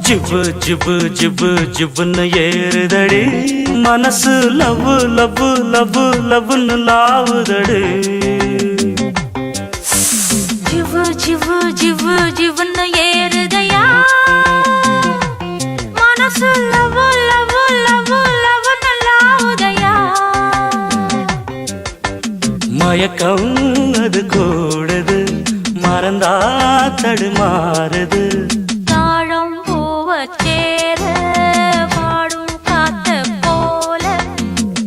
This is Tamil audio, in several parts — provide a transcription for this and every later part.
ஜிவு ஜிவு ஜிவு ஜிவுன்னு ஏறுதடி மனசு லவ்வு லவ்வு லவ்வு லவ்வுன்னு லாவுதடி ஜிவு ஜிவு ஜிவு ஜிவுன்னு ஏறுதையா மனசு லவ்வு லவ்வு லவ்வு லவ்வுன்னு லாவுதையா மயக்கம் அது கூடுது மறந்தா தடுமாறுது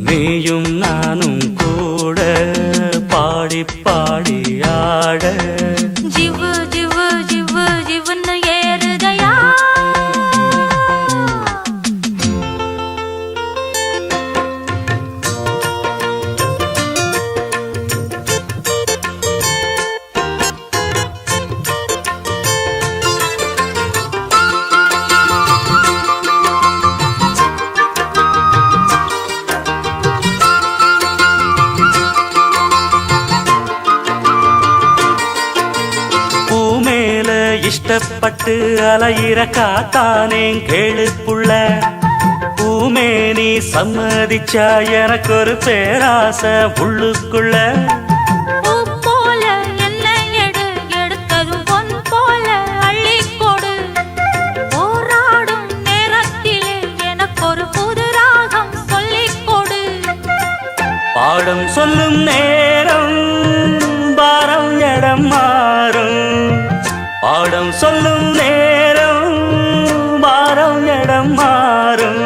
நீயும் நானும் கூட பாடி பாடி ஆட ஜிவு ஜிவு ஜிவு ஜிவுன்னு ஏறுதையா இஷ்டப்பட்டு அலையிற காத்தானே கேளு புள்ள பூமே நீ சம்மதிச்சா எனக்கு ஒரு பேராசை உள்ளுக்குள்ள போல என்னை எடுத்ததும் பொன் போல அள்ளிக்கொடு போராடும் நேரத்திலே எனக்கு ஒரு புது ராகம் சொல்லிக்கொடு பாடம் சொல்லும் நேரம் பாரம் இடம் மாறும் பாடம் சொல்லும் நேரம் பாரம் இடம் மாறும்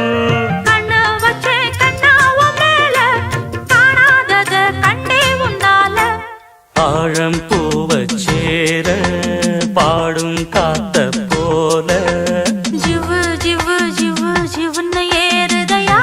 கண்ணு வச்சே கண்ணாவ மேல காணாதத கண்டே உன்னால ஆழம் பூவச் சேர பாடும் காத்த போல ஜிவு ஜிவு ஜிவு ஜிவுன்னு ஏறுதையா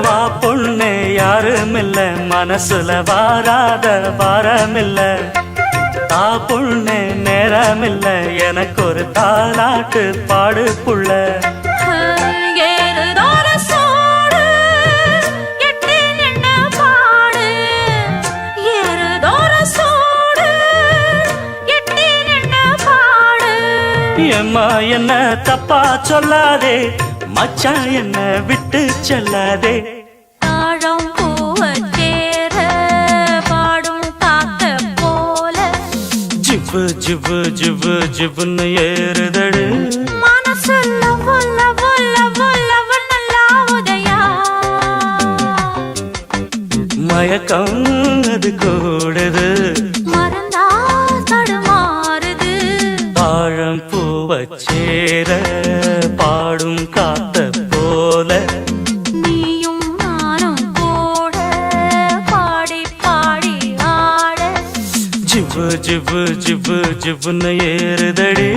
வா பொண்ணே யாருமில்ல மனசுல வாராத வாரமில்ல தா பொண்ணே நேரமில்ல எனக்கு ஒரு தாலாட்டு பாடு புள்ள எம்மா என்ன தப்பா சொல்லாதே மச்சான் என்ன விட்டு செல்லாதே தாழம் பூவச் சேர பாடும் காத்த போல ஜிவு ஜிவு ஜிவு ஜிவுன்னு ஏறுதடு மனசு லவ்வு லவ்வு லவ்வு லவ்வுன்னு லாவுதையா மயக்கம் அது கூடுது மறந்தா தடுமாறுது தாழம் பூவச் சேர பாடும் காத்த போல நீயும் நானும் கூட பாடி பாடி ஆட ஜிவு ஜிவு ஜிவு ஜிவுன்னு ஏறுதடி